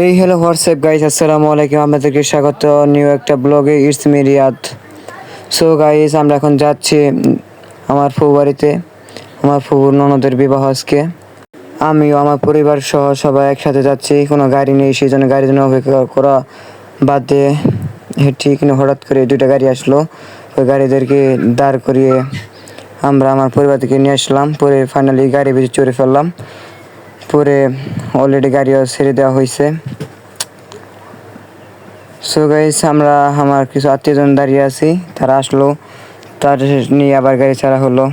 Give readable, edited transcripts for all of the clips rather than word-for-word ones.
এই hello WhatsApp guys, আসসালামু আলাইকুম। আপনাদেরকে স্বাগত নিউ একটা ব্লগে। It's me Riyad. So guys, আমরা এখন যাচ্ছি আমার ফুফু বাড়িতে। আমার ফুফুর ননদের বিবাহ আজকে। আমিও আমার পরিবার সহ সবাই একসাথে যাচ্ছি। কোনো গাড়ি নেই, সেই জন্য গাড়ির জন্য অপেক্ষা করা বাদ দিয়ে ঠিক হঠাৎ করে দুইটা গাড়ি আসলো। ওই গাড়িদেরকে দাঁড় করিয়ে আমরা আমার পরিবার থেকে নিয়ে আসলাম। পরে ফাইনালি গাড়ি বেশি চড়ে ফেললাম। পরে অলরেডি গাড়িও ছেড়ে দেওয়া হয়েছে। সো গাইস, আমরা আমার কিছু আত্মীয়জন দাঁড়িয়ে আছি, তারা আসলো, তার নিয়ে আবার গাড়ি ছাড়া হলো।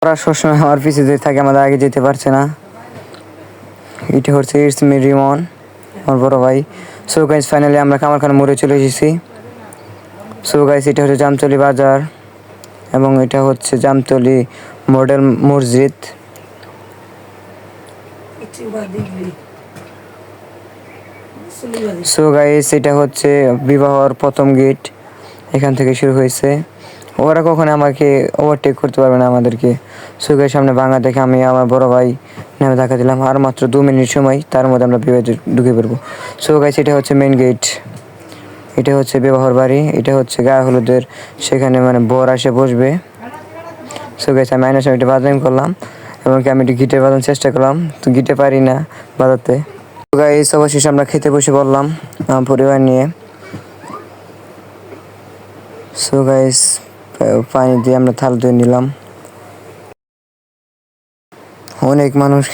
ওরা সবসময় আমার পিছিয়ে থাকে, আমাদের আগে যেতে পারছে না। এটা হচ্ছে ইটস মি রিমন, আমার বড় ভাই। সো গাইস, ফাইনালি আমরা কামারখানা মোড়ে চলে এসেছি। সো গাইস, এটা হচ্ছে জামতলি বাজার এবং এটা হচ্ছে জামতলি মডেল মসজিদ। সো গাইস, এটা হচ্ছে বিবাহর প্রথম গেট, এখান থেকে শুরু হয়েছে। ওরা কখনো আমাকে ওভারটেক করতে পারবে না আমাদেরকে। সো গাইস, সামনে ভাঙা দেখে আমি আমার বড় ভাই নামে ধাক্কা দিলাম। আর মাত্র 2 মিনিট সময়, তার মধ্যে আমরা বিবাহে ঢুকে পড়বো। সো গাইস, এটা হচ্ছে মেন গেট, এটা হচ্ছে বিবাহর বাড়ি, এটা হচ্ছে গায়ে হলুদের, সেখানে মানে বর এসে বসবে। সো গাইস, আমি আয়নার সামনে একটা বাজান করলাম এবং আমি একটু গিটার বাজানোর চেষ্টা করলাম, তো গিটার পারি না বাজাতে। গাইস, অবশেষে আমরা খেতে বসে পড়লাম পরিবার নিয়ে। সো গাইস, পানি দিয়ে আমরা থাল ধুয়ে নিলাম। অনেক মানুষ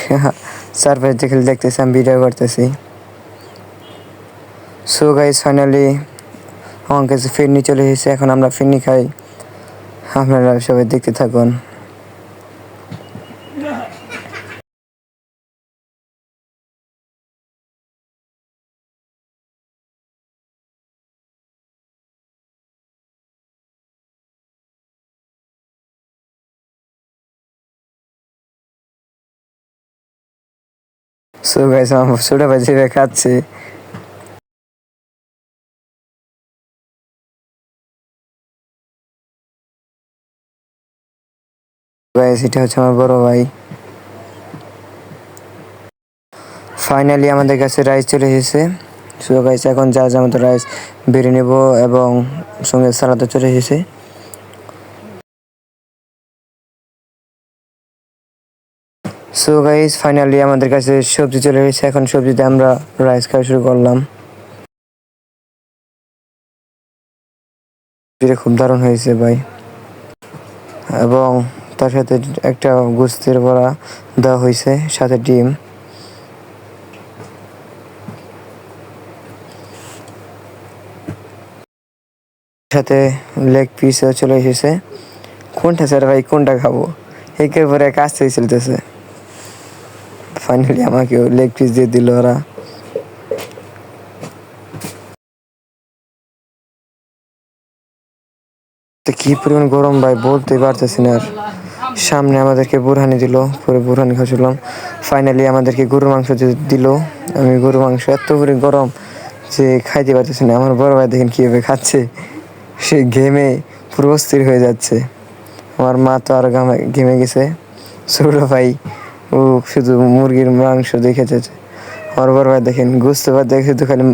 সারপ্রাইজ দেখতেছি, আমি ভিডিও করতেছি। সো গাইস, ফাইনালি আমার কাছে ফিরনি চলে এসেছে, এখন আমরা ফিরনি খাই। আপনারা সবাই দেখতে থাকুন। সো গাইস, আমার ছোট ভাই যেভাবে খাচ্ছে, গাইস এটা হচ্ছে আমার বড় ভাই। ফাইনালি আমাদের কাছে রাইস চলে এসেছে। সো গাইস, এখন যা যা মতো রাইস বেড়ে নেব এবং সঙ্গে সালাদও চলে এসেছে। সো গাইস, ফাইনালি আমাদের কাছে সবজি চলে এসেছে, এখন সবজিতে আমরা রাইস খাওয়া শুরু করলাম। এটা খুব দারুণ হয়েছে ভাই, এবং তার সাথে একটা গোস্তের বড়া দেওয়া হয়েছে, সাথে ডিম, সাথে লেগ পিসও চলে এসেছে। কোনটা স্যার ভাই, কোনটা খাবো, একের পরে এক আসতেই চলতেছে। ফাইনালি আমাকেও লেগ পিস দিয়ে দিল ওরা। তো কি পরিমাণ গরম ভাই, বলতেই পারতেছি না। আর সামনে আমাদেরকে বুরহানি দিল, পরে বুরহানি খাচ্ছিলাম। ফাইনালি আমাদেরকে গরুর মাংস দিল। আমি গরুর মাংস এত করে গরম যে খাইতে পারতেছি না। আমার বড় ভাই দেখেন কীভাবে খাচ্ছে, সে ঘেমে পুরো অস্থির হয়ে যাচ্ছে। আমার মা তো আরো ঘেমে গেছে। ছোট ভাই ও শুধু মুরগির মাংস দেখেছে। আমার বড় ভাই দেখেন গোস্ত ভাত দেখে শুধু খালি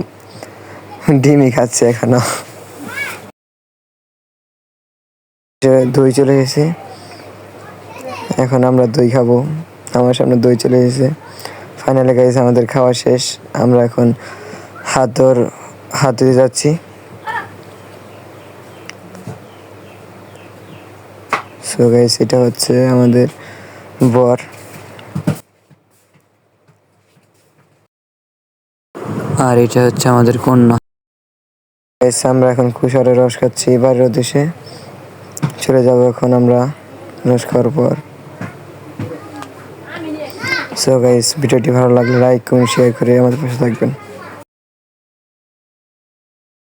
ডিমই খাচ্ছে এখনো। দই চলে এসেছে, এখন আমরা দই খাবো। আমার সামনে দই চলে এসেছে। ফাইনালি গাইস, আমাদের খাওয়া শেষ। আমরা এখন হাত ধুতে যাচ্ছি। সো গাইস, এটা হচ্ছে আমাদের বর, আর এটা হচ্ছে আমাদের কন্যা। গাইস, আমরা এখন কুশারের রস খাচ্ছি বাড়ির উদ্দেশ্যে চলে যাবো এখন আমরা রস খাওয়ার পর। সো গাইস, ভিডিওটি ভালো লাগলে লাইক কমেন্ট শেয়ার করে আমাদের পাশে থাকবেন।